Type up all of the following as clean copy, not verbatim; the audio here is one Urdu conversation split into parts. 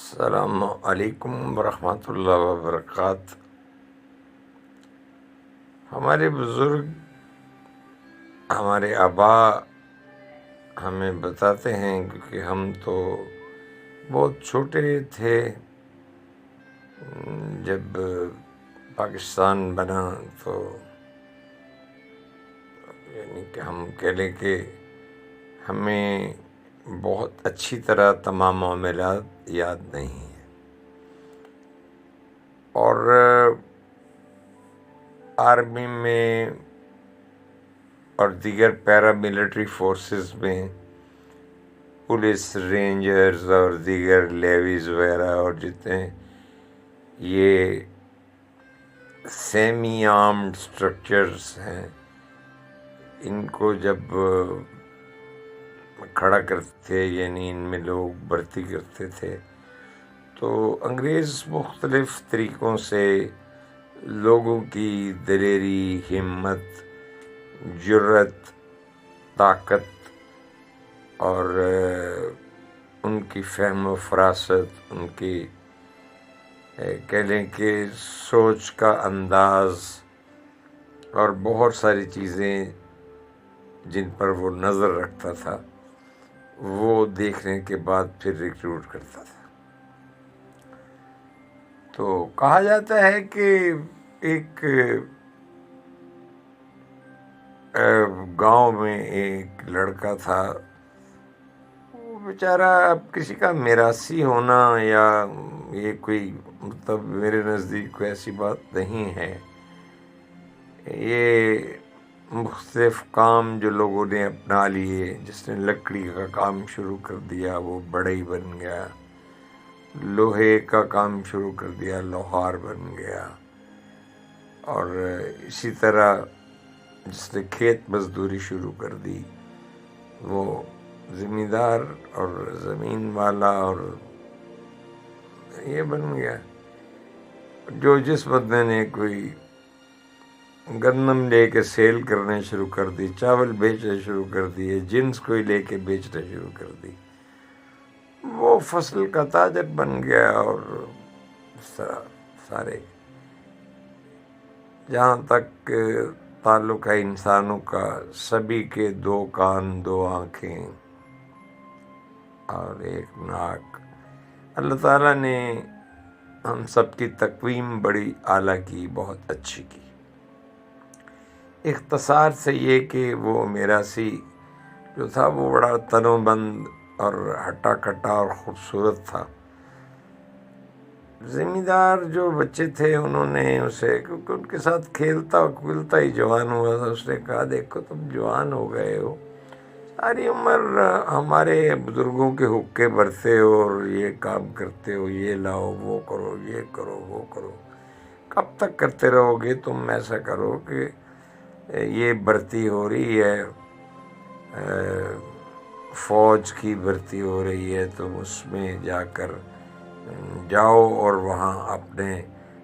السلام علیکم ورحمۃ اللہ وبرکاتہ۔ ہمارے بزرگ، ہمارے آبا ہمیں بتاتے ہیں، کیونکہ ہم تو بہت چھوٹے تھے جب پاکستان بنا، تو یعنی کہ ہم کہہ لیں کہ ہمیں بہت اچھی طرح تمام معاملات یاد نہیں ہیں، اور آرمی میں اور دیگر پیرا ملٹری فورسز میں پولیس، رینجرز اور دیگر لیویز وغیرہ اور جتنے یہ سیمی آرمڈ سٹرکچرز ہیں، ان کو جب کھڑا کرتے تھے، یعنی ان میں لوگ بھرتی کرتے تھے، تو انگریز مختلف طریقوں سے لوگوں کی دلیری، ہمت، جرأت، طاقت اور ان کی فہم و فراست، ان کی کہہ لیں کہ سوچ کا انداز اور بہت ساری چیزیں جن پر وہ نظر رکھتا تھا، وہ دیکھنے کے بعد پھر ریکروٹ کرتا تھا۔ تو کہا جاتا ہے کہ ایک گاؤں میں ایک لڑکا تھا، وہ بیچارہ اب کسی کا میراثی ہونا یا یہ کوئی مطلب میرے نزدیک کوئی ایسی بات نہیں ہے، یہ مختلف کام جو لوگوں نے اپنا لیے، جس نے لکڑی کا کام شروع کر دیا وہ بڑھئی بن گیا، لوہے کا کام شروع کر دیا لوہار بن گیا، اور اسی طرح جس نے کھیت مزدوری شروع کر دی وہ زمیندار اور زمین والا اور یہ بن گیا۔ جو جس بندے نے کوئی گندم لے کے سیل کرنے شروع کر دی، چاول بیچنے شروع کر دیے، جنس کوئی لے کے بیچنا شروع کر دی، وہ فصل کا تاجر بن گیا۔ اور اس طرح سارے، جہاں تک تعلق ہے انسانوں کا، سبھی کے دو کان، دو آنکھیں اور ایک ناک۔ اللہ تعالیٰ نے ہم سب کی تقویم بڑی اعلیٰ کی، بہت اچھی کی۔ اختصار سے یہ کہ وہ میراثی جو تھا وہ بڑا تنو بند اور ہٹا کٹا اور خوبصورت تھا۔ زمیندار جو بچے تھے انہوں نے اسے، کیونکہ ان کے ساتھ کھیلتا کھلتا ہی جوان ہوا تھا، اس نے کہا دیکھو تم جوان ہو گئے ہو، ساری عمر ہمارے بزرگوں کے حقے برتے ہو اور یہ کام کرتے ہو، یہ لاؤ، وہ کرو، یہ کرو، وہ کرو، کب تک کرتے رہو گے؟ تم ایسا کرو کہ یہ بھرتی ہو رہی ہے، فوج کی بھرتی ہو رہی ہے، تم اس میں جا کر جاؤ اور وہاں اپنے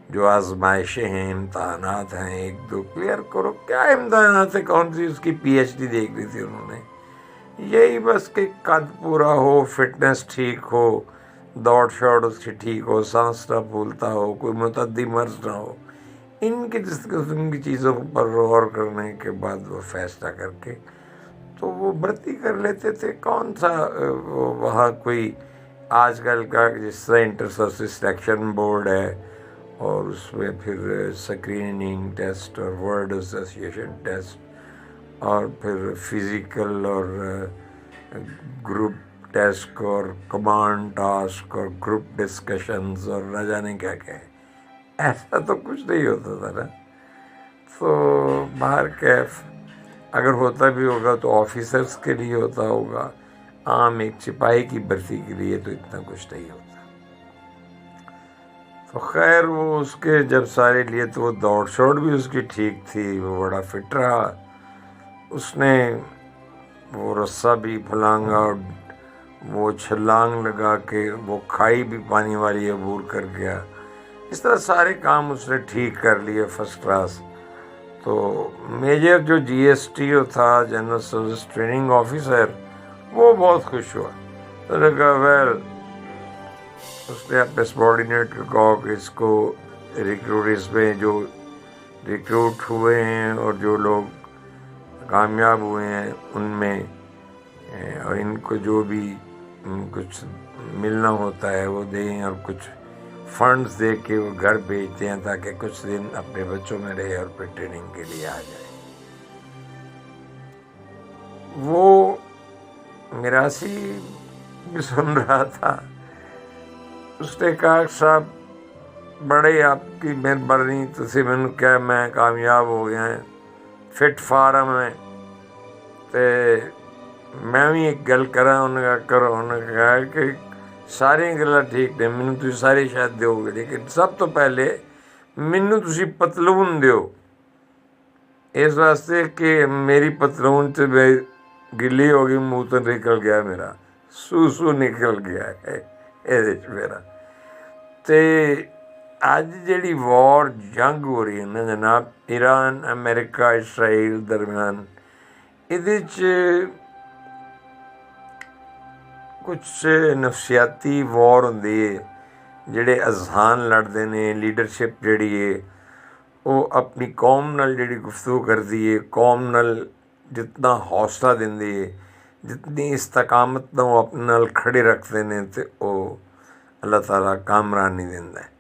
جو آزمائشیں ہیں، امتحانات ہیں، ایک دو کلیئر کرو۔ کیا امتحانات ہے؟ کون سی اس کی پی ایچ ڈی دیکھ لی تھی انہوں نے، یہی بس کہ قد پورا ہو، فٹنس ٹھیک ہو، دوڑ شوڑ اس کی ٹھیک ہو، سانس نہ پھولتا ہو، کوئی متعدی مرض نہ ہو۔ ان کی جس قسم کی چیزوں پر غور کرنے کے بعد وہ فیصلہ کر کے تو وہ بھرتی کر لیتے تھے۔ کون سا وہاں کوئی آج کل کا جس طرح انٹر سروس سلیکشن بورڈ ہے، اور اس میں پھر سکریننگ ٹیسٹ اور ورڈ ایسوسیشن ٹیسٹ اور پھر فزیکل اور گروپ ٹیسٹ اور کمانڈ ٹاسک اور گروپ ڈسکشنز اور نہ جانے کیا کیا ہے، ایسا تو کچھ نہیں ہوتا تھا نا۔ تو باہر کیف اگر ہوتا بھی ہوگا تو آفیسرز کے لیے ہوتا ہوگا، عام ایک سپاہی کی بھرتی کے لیے تو اتنا کچھ نہیں ہوتا۔ تو خیر وہ اس کے جب سارے لیے تو وہ دوڑ شوڑ بھی اس کی ٹھیک تھی، وہ بڑا فٹ رہا، اس نے وہ رسہ بھی پھلانگا اور وہ چھلانگ لگا کے وہ کھائی بھی پانی والی عبور کر گیا۔ اس طرح سارے کام اس نے ٹھیک کر لیے فرسٹ کلاس۔ تو میجر جو جی ایس ٹی او تھا، جنرل سروس ٹریننگ آفیسر، وہ بہت خوش ہوا۔ تو نے کہا ویل اس نے اپنے سبارڈینیٹ کو کہا کہ اس کو ریکروٹس میں جو ریکروٹ ہوئے ہیں اور جو لوگ کامیاب ہوئے ہیں ان میں اور ان کو جو بھی کچھ ملنا ہوتا ہے وہ دیں اور کچھ فنڈز دے کے وہ گھر بھیجتے ہیں تاکہ کچھ دن اپنے بچوں میں رہے اور پھر ٹریننگ کے لیے آ جائے۔ وہ میراثی بھی سن رہا تھا، اس نے کہا صاحب بڑے آپ کی مہربانی، تسی مینوں کیا میں کامیاب ہو گیا ہے، فٹ فارم ہے، تے میں بھی ایک گل کراں۔ انہوں نے کہا کرو۔ انہوں نے کہا کہ ساری گلاں ٹھیک نے، مینوں تسی ساری شاید دیو گے، لیکن سب تو پہلے مینوں تسی پتلون دیو، اس واسطے کہ میری پتلون سے میں گلی ہو گئی، منہ تو نکل گیا، میرا سو نکل گیا ہے یہ میرا۔ تے اج جیڑی وار جنگ ہو رہی ہے نا جناب، ایران امریکہ اسرائیل درمیان، ਇਹਦੇ 'ਚ کچھ نفسیاتی وار ہوندی ہے، جڑے اذہان لڑتے ہیں، لیڈرشپ جڑی ہے وہ اپنی قوم نال جڑی گفتگو کرتی ہے، قوم نال جتنا حوصلہ دیندی ہے، جتنی استقامت نہ وہ اپنے نال کھڑے رکھتے ہیں، تو وہ اللہ تعالیٰ کامرانی دیندا ہے۔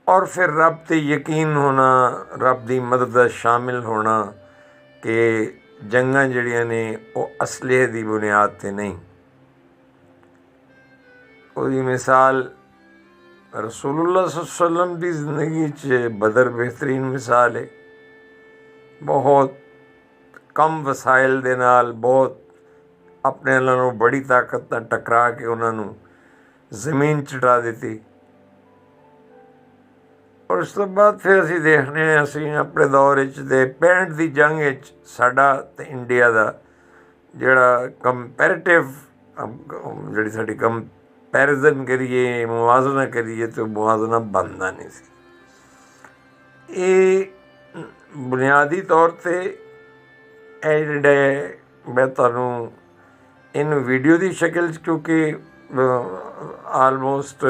اور پھر رب تے یقین ہونا، رب دی مدد شامل ہونا کہ جنگاں جڑیاں نے وہ اسلحے دی بنیاد تے نہیں۔ وہی مثال رسول اللہ صلی اللہ علیہ وسلم کی زندگی چ بدر بہترین مثال ہے۔ بہت کم وسائل دے نال، بہت اپنے نالوں بڑی طاقت نال ٹکرا کے انہوں نے زمین چٹا دیتی۔ اور اس تو بعد پھر اسی دیکھنے ہیں، اسی اپنے دور 65 دی جنگ ساڈا تے انڈیا دا جڑا کمپیریٹیو جڑی ساڈی ਕੰਪੈਰੀਜ਼ਨ کریے، موازنہ کریے تو موازنہ بنتا نہیں سی۔ یہ بنیادی طور تے اے جڑے میں تانوں ان ویڈیو دی شکل کیونکہ آلموسٹ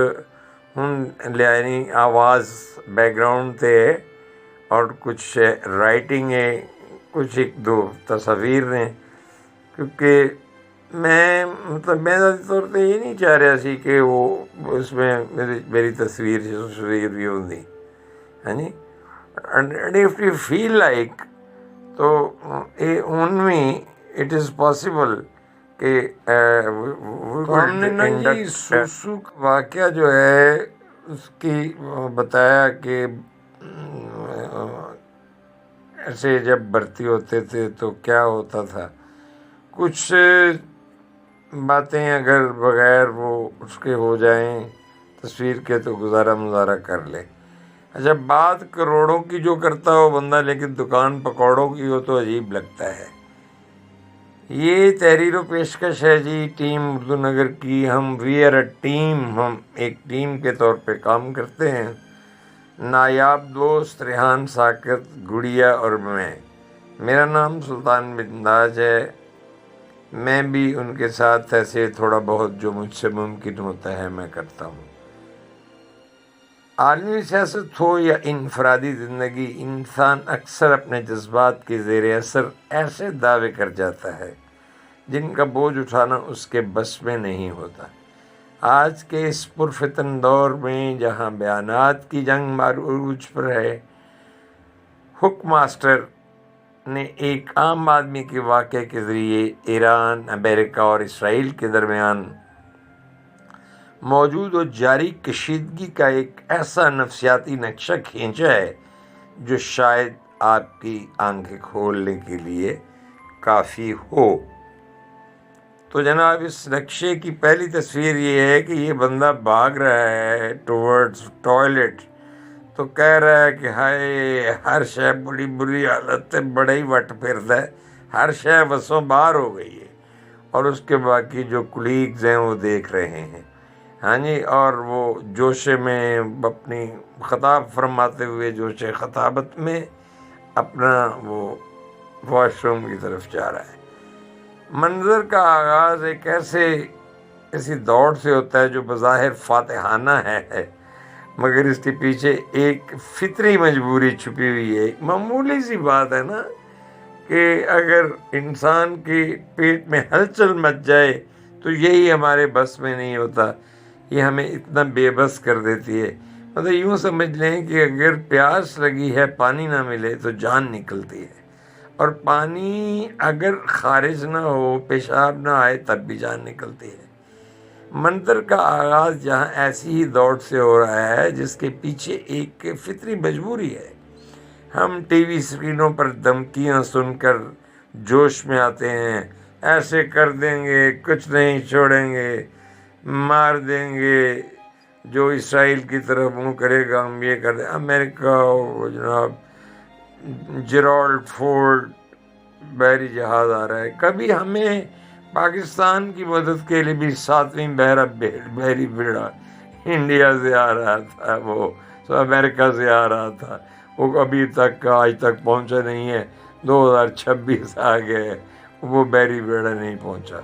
ہن لیا نہیں، آواز بیک گراؤنڈ تے ہے اور کچھ رائٹنگ ہے، کچھ ایک دو تصاویر نے، کیونکہ میں ذاتی طور پہ یہ نہیں چاہ رہا سی کہ وہ اس میں میری تصویر بھی ہوندی، ہاں جی۔ And if you feel like تو ان میں اٹ از پاسبل کہ ہم نے نا جی سوسو واقعہ جو ہے اس کی بتایا کہ ایسے جب بھرتی ہوتے تھے تو کیا ہوتا تھا، کچھ باتیں اگر بغیر وہ اس کے ہو جائیں تصویر کے تو گزارا مظاہرہ کر لے۔ اچھا بات کروڑوں کی جو کرتا ہو بندہ، لیکن دکان پکوڑوں کی ہو تو عجیب لگتا ہے۔ یہ تحریر و پیشکش ہے جی ٹیم اردو نگر کی۔ ہم وی آر اے ٹیم، ہم ایک ٹیم کے طور پہ کام کرتے ہیں۔ نایاب دوست ریحان ساکت، گڑیا اور میں، میرا نام سلطان بنداج ہے۔ میں بھی ان کے ساتھ ایسے تھوڑا بہت جو مجھ سے ممکن ہوتا ہے میں کرتا ہوں۔ عالمی سیاست ہو یا انفرادی زندگی، انسان اکثر اپنے جذبات کے زیر اثر ایسے دعوے کر جاتا ہے جن کا بوجھ اٹھانا اس کے بس میں نہیں ہوتا۔ آج کے اس پرفتن دور میں جہاں بیانات کی جنگ عروج پر ہے، ہک ماسٹر نے ایک عام آدمی کے واقعے کے ذریعے ایران، امریکہ اور اسرائیل کے درمیان موجود و جاری کشیدگی کا ایک ایسا نفسیاتی نقشہ کھینچا ہے جو شاید آپ کی آنکھیں کھولنے کے لیے کافی ہو۔ تو جناب اس نقشے کی پہلی تصویر یہ ہے کہ یہ بندہ بھاگ رہا ہے ٹورڈز ٹوائلٹ، تو کہہ رہا ہے کہ ہائے ہر شے بڑی بری حالت ہے، بڑا ہی وٹ پھردا ہے، ہر شے وسوں باہر ہو گئی ہے۔ اور اس کے باقی جو کولیگز ہیں وہ دیکھ رہے ہیں، ہاں جی، اور وہ جوش میں اپنی خطاب فرماتے ہوئے جوش خطابت میں اپنا وہ واش روم کی طرف جا رہا ہے۔ منظر کا آغاز ایک ایسے کسی دوڑ سے ہوتا ہے جو بظاہر فاتحانہ ہے، مگر اس کے پیچھے ایک فطری مجبوری چھپی ہوئی ہے. ایک معمولی سی بات ہے نا کہ اگر انسان کے پیٹ میں ہلچل مچ جائے تو یہی ہمارے بس میں نہیں ہوتا، یہ ہمیں اتنا بے بس کر دیتی ہے. مطلب یوں سمجھ لیں کہ اگر پیاس لگی ہے، پانی نہ ملے تو جان نکلتی ہے، اور پانی اگر خارج نہ ہو، پیشاب نہ آئے تب بھی جان نکلتی ہے. منتر کا آغاز جہاں ایسی ہی دوڑ سے ہو رہا ہے جس کے پیچھے ایک فطری مجبوری ہے. ہم ٹی وی اسکرینوں پر دھمکیاں سن کر جوش میں آتے ہیں، ایسے کر دیں گے، کچھ نہیں چھوڑیں گے، مار دیں گے، جو اسرائیل کی طرف منہ کرے گا ہم یہ کر دیں. امریکہ جناب جیرالڈ فورڈ بحری جہاز آ رہا ہے. کبھی ہمیں پاکستان کی مدد کے لیے بھی 7ویں بحری بیڑا انڈیا سے آ رہا تھا، وہ امریکہ سے آ رہا تھا، وہ ابھی تک آج تک پہنچا نہیں ہے. 2026 آ گئے، وہ بحری بیڑا نہیں پہنچا.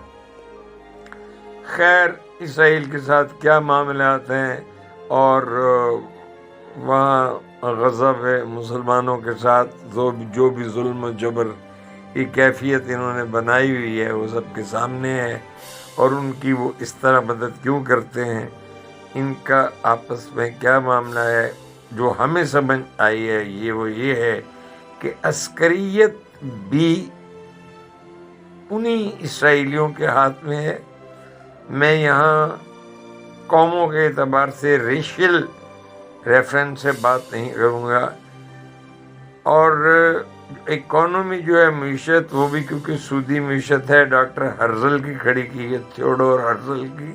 خیر، اسرائیل کے ساتھ کیا معاملات ہیں اور وہاں غزہ پہ مسلمانوں کے ساتھ جو بھی ظلم و جبر کی کیفیت انہوں نے بنائی ہوئی ہے وہ سب کے سامنے ہے، اور ان کی وہ اس طرح مدد کیوں کرتے ہیں، ان کا آپس میں کیا معاملہ ہے. جو ہمیں سمجھ آئی ہے یہ ہے کہ عسکریت بھی انہی اسرائیلیوں کے ہاتھ میں ہے. میں یہاں قوموں کے اعتبار سے ریشل ریفرنس سے بات نہیں کروں گا، اور اکانومی جو ہے معیشت، وہ بھی کیونکہ سودی معیشت ہے، ڈاکٹر ہرزل کی کھڑی کی ہے، تھیوڈور ہرزل کی.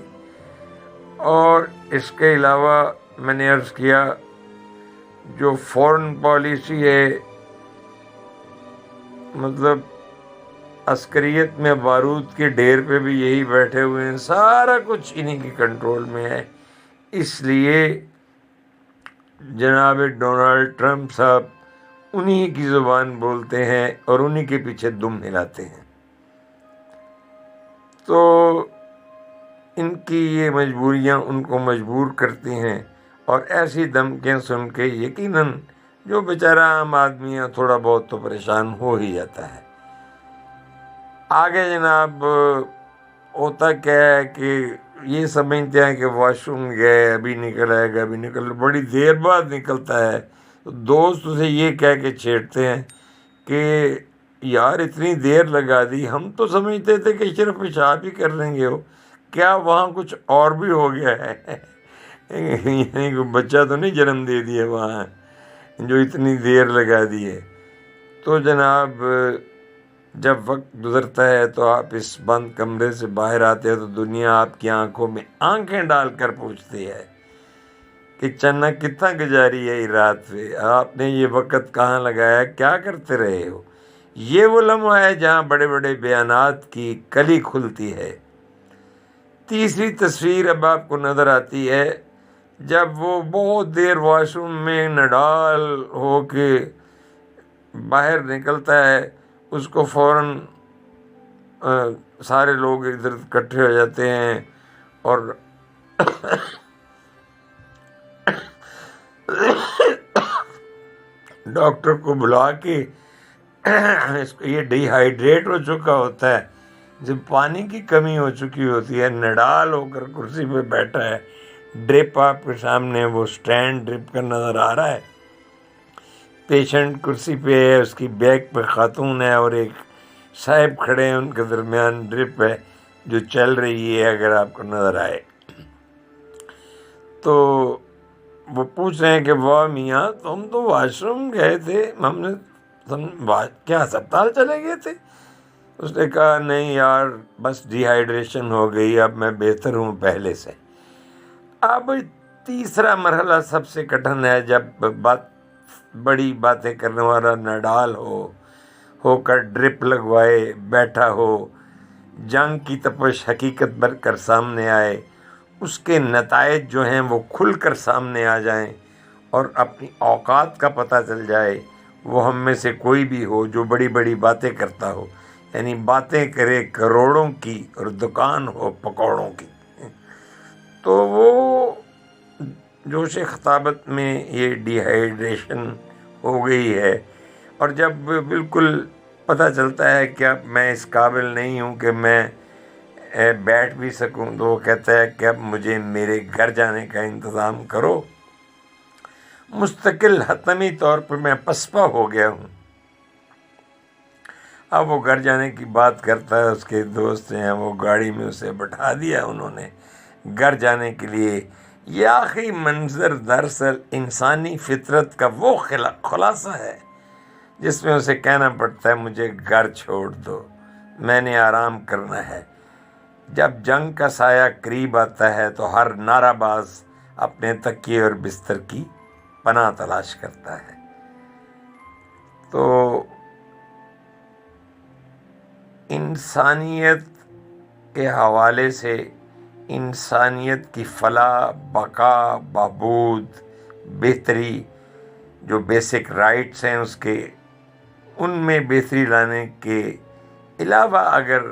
اور اس کے علاوہ میں نے عرض کیا جو فورن پالیسی ہے، مطلب عسکریت میں بارود کے ڈھیر پہ بھی یہی بیٹھے ہوئے ہیں، سارا کچھ انہی کی کنٹرول میں ہے. اس لیے جناب ڈونلڈ ٹرمپ صاحب انہی کی زبان بولتے ہیں اور انہی کے پیچھے دم ہلاتے ہیں. تو ان کی یہ مجبوریاں ان کو مجبور کرتی ہیں، اور ایسی دھمکیاں سن کے یقیناً جو بیچارہ عام آدمی ہے تھوڑا بہت تو پریشان ہو ہی جاتا ہے. آگے جناب ہوتا کیا ہے کہ یہ سمجھتے ہیں کہ واش روم گئے، ابھی نکل آئے گا، ابھی نکل، بڑی دیر بعد نکلتا ہے. تو دوست اسے یہ کہہ کے چھیڑتے ہیں کہ یار اتنی دیر لگا دی، ہم تو سمجھتے تھے کہ صرف پیشاب ہی کر لیں گے، ہو کیا وہاں کچھ اور بھی ہو گیا ہے؟ یعنی کوئی بچہ تو نہیں جنم دے دیا وہاں جو اتنی دیر لگا دی ہے. تو جناب جب وقت گزرتا ہے تو آپ اس بند کمرے سے باہر آتے ہیں تو دنیا آپ کی آنکھوں میں آنکھیں ڈال کر پوچھتی ہے کہ چنا کتنا گزاری ہے رات پہ، آپ نے یہ وقت کہاں لگایا، کیا کرتے رہے ہو. یہ وہ لمحہ ہے جہاں بڑے بڑے بیانات کی کلی کھلتی ہے. تیسری تصویر اب آپ کو نظر آتی ہے جب وہ بہت دیر واش روم میں نڈال ہو کے باہر نکلتا ہے، اس کو فوراً سارے لوگ ادھر اکٹھے ہو جاتے ہیں اور ڈاکٹر کو بلا کے اس کو، یہ ڈی ہائیڈریٹ ہو چکا ہوتا ہے، جب پانی کی کمی ہو چکی ہوتی ہے، نڈال ہو کر کرسی پہ بیٹھا ہے، ڈرپ آپ کے سامنے، وہ سٹینڈ ڈرپ کا نظر آ رہا ہے، پیشنٹ کرسی پہ ہے، اس کی بیک پہ خاتون ہے اور ایک صاحب کھڑے ہیں، ان کے درمیان ڈرپ ہے جو چل رہی ہے، اگر آپ کو نظر آئے. تو وہ پوچھ رہے ہیں کہ واہ میاں تم تو واش روم گئے تھے، ہم نے کیا ہسپتال چلے گئے تھے؟ اس نے کہا نہیں یار بس ڈی ہائیڈریشن ہو گئی، اب میں بہتر ہوں پہلے سے. اب تیسرا مرحلہ سب سے کٹھن ہے، جب بڑی باتیں کرنے والا نڈال ہو کر ڈرپ لگوائے بیٹھا ہو، جنگ کی تپش حقیقت بھر کر سامنے آئے، اس کے نتائج جو ہیں وہ کھل کر سامنے آ جائیں اور اپنی اوقات کا پتہ چل جائے. وہ ہم میں سے کوئی بھی ہو جو بڑی بڑی باتیں کرتا ہو، یعنی باتیں کرے کروڑوں کی اور دکان ہو پکوڑوں کی. تو وہ جوش خطابت میں یہ ڈی ہائیڈریشن ہو گئی ہے، اور جب بالکل پتہ چلتا ہے کہ اب میں اس قابل نہیں ہوں کہ میں بیٹھ بھی سکوں، تو وہ کہتا ہے کہ اب مجھے میرے گھر جانے کا انتظام کرو، مستقل حتمی طور پر میں پسپا ہو گیا ہوں۔ اب وہ گھر جانے کی بات کرتا ہے، اس کے دوست ہیں وہ گاڑی میں اسے بٹھا دیا انہوں نے گھر جانے کے لیے۔ یہ آخری منظر دراصل انسانی فطرت کا وہ خلاصہ ہے جس میں اسے کہنا پڑتا ہے مجھے گھر چھوڑ دو، میں نے آرام کرنا ہے۔ جب جنگ کا سایہ قریب آتا ہے تو ہر نعرہ باز اپنے تکیے اور بستر کی پناہ تلاش کرتا ہے۔ تو انسانیت کے حوالے سے انسانیت کی فلاح، بقا، بہبود، بہتری، جو بیسک رائٹس ہیں اس کے، ان میں بہتری لانے کے علاوہ اگر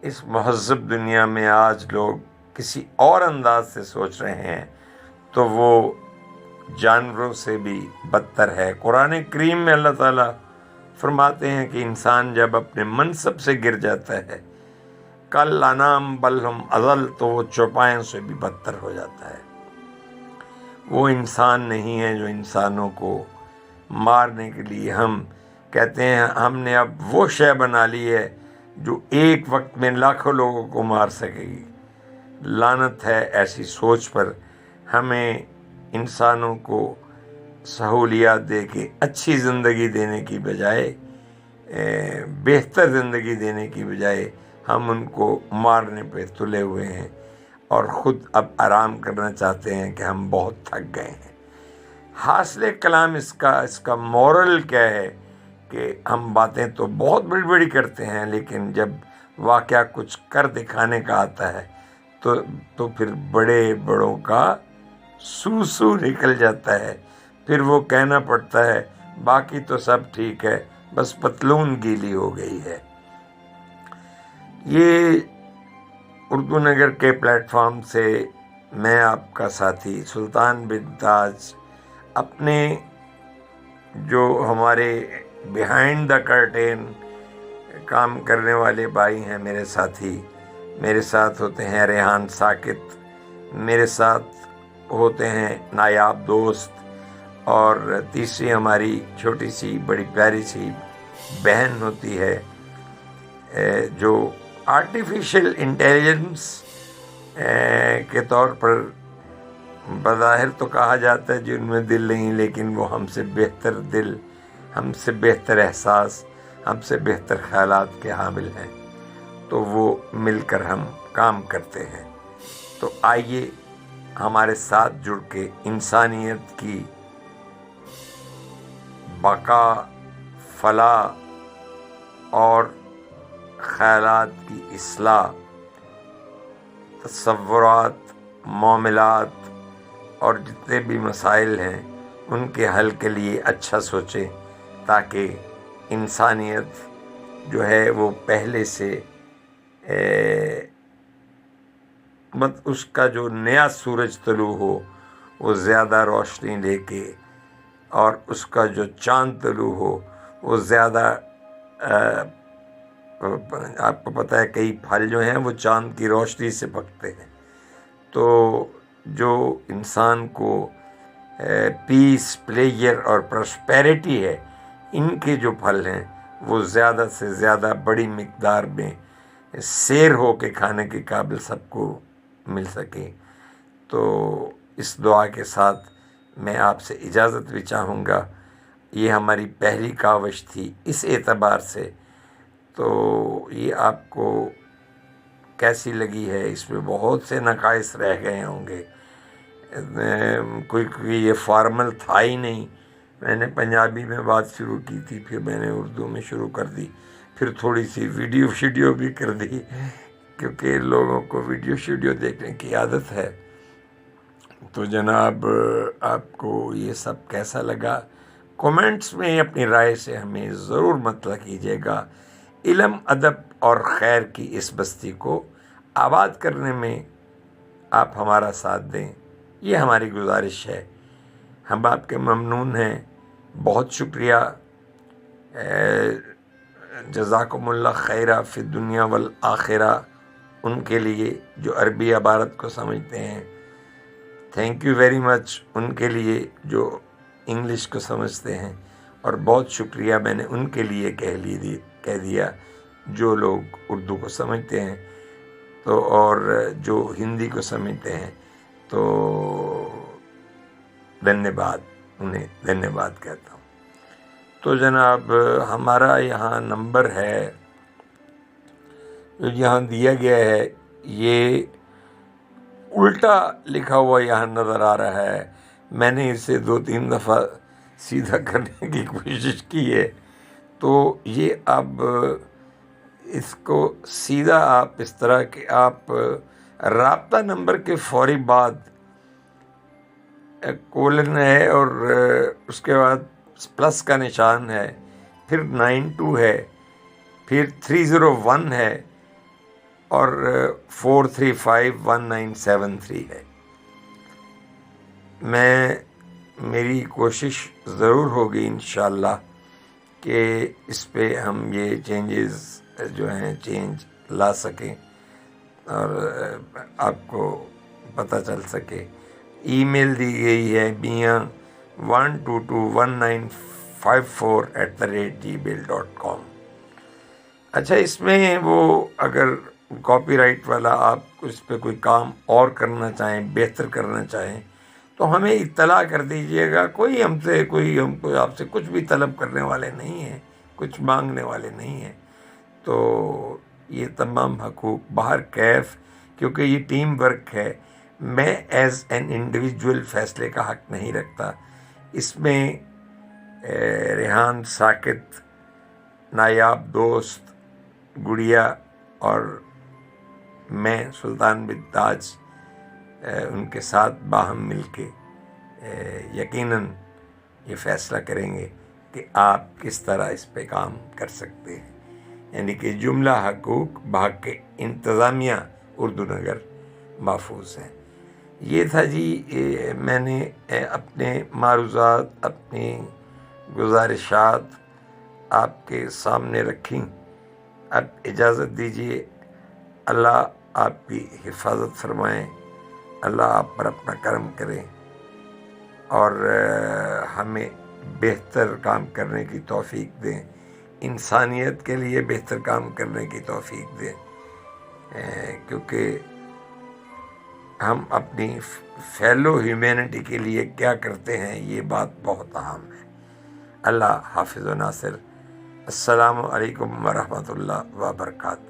اس مہذب دنیا میں آج لوگ کسی اور انداز سے سوچ رہے ہیں تو وہ جانوروں سے بھی بدتر ہے۔ قرآن کریم میں اللہ تعالیٰ فرماتے ہیں کہ انسان جب اپنے منصب سے گر جاتا ہے، کل انام بل ہم اضل، تو وہ چوپایوں سے بھی بدتر ہو جاتا ہے۔ وہ انسان نہیں ہے جو انسانوں کو مارنے کے لیے ہم کہتے ہیں ہم نے اب وہ شے بنا لی ہے جو ایک وقت میں لاکھوں لوگوں کو مار سکے گی۔ لعنت ہے ایسی سوچ پر۔ ہمیں انسانوں کو سہولیات دے کے اچھی زندگی دینے کی بجائے، بہتر زندگی دینے کی بجائے ہم ان کو مارنے پہ تلے ہوئے ہیں، اور خود اب آرام کرنا چاہتے ہیں کہ ہم بہت تھک گئے ہیں۔ حاصل کلام اس کا مورل کیا ہے کہ ہم باتیں تو بہت بڑی بڑی کرتے ہیں، لیکن جب واقعہ کچھ کر دکھانے کا آتا ہے تو پھر بڑے بڑوں کا سو نکل جاتا ہے۔ پھر وہ کہنا پڑتا ہے باقی تو سب ٹھیک ہے، بس پتلون گیلی ہو گئی ہے۔ یہ اردو نگر کے پلیٹ فارم سے میں آپ کا ساتھی سلطان بن تاج اپنے جو ہمارے بیہائنڈ دا کرٹین کام کرنے والے بھائی ہیں، میرے ساتھی، میرے ساتھ ہوتے ہیں ریحان ساکت، میرے ساتھ ہوتے ہیں نایاب دوست، اور تیسری ہماری چھوٹی سی بڑی پیاری سی بہن ہوتی ہے جو آرٹیفیشل انٹیلیجنس کے طور پر بظاہر تو کہا جاتا ہے جن میں دل نہیں، لیکن وہ ہم سے بہتر دل، ہم سے بہتر احساس، ہم سے بہتر خیالات کے حامل ہیں۔ تو وہ مل کر ہم کام کرتے ہیں۔ تو آئیے ہمارے ساتھ جڑ کے انسانیت کی بقا، فلاح اور خیالات کی اصلاح، تصورات، معاملات اور جتنے بھی مسائل ہیں ان کے حل کے لیے اچھا سوچیں، تاکہ انسانیت جو ہے وہ پہلے سے اس کا جو نیا سورج طلوع ہو وہ زیادہ روشنی لے کے، اور اس کا جو چاند طلوع ہو وہ زیادہ آپ کو پتہ ہے کئی پھل جو ہیں وہ چاند کی روشنی سے پکتے ہیں۔ تو جو انسان کو پیس، پلیجر اور پراسپیرٹی ہے، ان کے جو پھل ہیں وہ زیادہ سے زیادہ بڑی مقدار میں سیر ہو کے کھانے کے قابل سب کو مل سکے۔ تو اس دعا کے ساتھ میں آپ سے اجازت بھی چاہوں گا۔ یہ ہماری پہلی کاوش تھی اس اعتبار سے، تو یہ آپ کو کیسی لگی ہے؟ اس میں بہت سے نقائص رہ گئے ہوں گے، کوئی یہ فارمل تھا ہی نہیں۔ میں نے پنجابی میں بات شروع کی تھی، پھر میں نے اردو میں شروع کر دی، پھر تھوڑی سی ویڈیو بھی کر دی، کیونکہ لوگوں کو ویڈیو دیکھنے کی عادت ہے۔ تو جناب آپ کو یہ سب کیسا لگا؟ کومنٹس میں اپنی رائے سے ہمیں ضرور مطلع کیجیے گا۔ علم، ادب اور خیر کی اس بستی کو آباد کرنے میں آپ ہمارا ساتھ دیں، یہ ہماری گزارش ہے۔ ہم آپ کے ممنون ہیں، بہت شکریہ۔ جزاکم اللہ خیرہ فی الدنیا والآخرہ ان کے لیے جو عربی عبارت کو سمجھتے ہیں، تھینک یو ویری مچ ان کے لیے جو انگلش کو سمجھتے ہیں، اور بہت شکریہ میں نے ان کے لیے کہہ دیا جو لوگ اردو کو سمجھتے ہیں تو، اور جو ہندی کو سمجھتے ہیں تو انہیں دھنیہ واد کہتا ہوں۔ تو جناب ہمارا یہاں نمبر ہے جو یہاں دیا گیا ہے، یہ الٹا لکھا ہوا یہاں نظر آ رہا ہے۔ میں نے اسے 2-3 دفعہ سیدھا کرنے کی کوشش کی ہے، تو یہ اب اس کو سیدھا آپ اس طرح کہ آپ رابطہ نمبر کے فوری بعد کولن ہے اور اس کے بعد پلس کا نشان ہے، پھر 92 ہے، پھر 301 ہے اور 4351973 ہے۔ میری کوشش ضرور ہوگی انشاءاللہ کہ اس پہ ہم یہ چینجز جو ہیں چینج لا سکیں اور آپ کو پتہ چل سکے۔ ای میل دی گئی ہے mian1221954@gmail.com۔ اچھا، اس میں وہ اگر کاپی رائٹ والا آپ اس پہ کوئی کام اور کرنا چاہیں، بہتر کرنا چاہیں تو ہمیں اطلاع کر دیجئے گا۔ ہم کو آپ سے کچھ بھی طلب کرنے والے نہیں ہیں، کچھ مانگنے والے نہیں ہیں۔ تو یہ تمام حقوق باہر کیف، کیونکہ یہ ٹیم ورک ہے، میں ایز این انڈیویجول فیصلے کا حق نہیں رکھتا۔ اس میں ریحان ساکت، نایاب دوست گڑیا اور میں سلطان بن تاج ان کے ساتھ باہم مل کے یقیناً یہ فیصلہ کریں گے کہ آپ کس طرح اس پہ کام کر سکتے ہیں، یعنی کہ جملہ حقوق بحق انتظامیہ اردو نگر محفوظ ہیں۔ یہ تھا جی، میں نے اپنے معروضات، اپنی گزارشات آپ کے سامنے رکھیں۔ اب اجازت دیجیے، اللہ آپ کی حفاظت فرمائیں، اللہ آپ پر اپنا کرم کرے اور ہمیں بہتر کام کرنے کی توفیق دیں، انسانیت کے لیے بہتر کام کرنے کی توفیق دیں، کیونکہ ہم اپنی فیلو ہیومینٹی کے لیے کیا کرتے ہیں یہ بات بہت اہم ہے۔ اللہ حافظ و ناصر۔ السلام علیکم ورحمۃ اللہ وبرکاتہ۔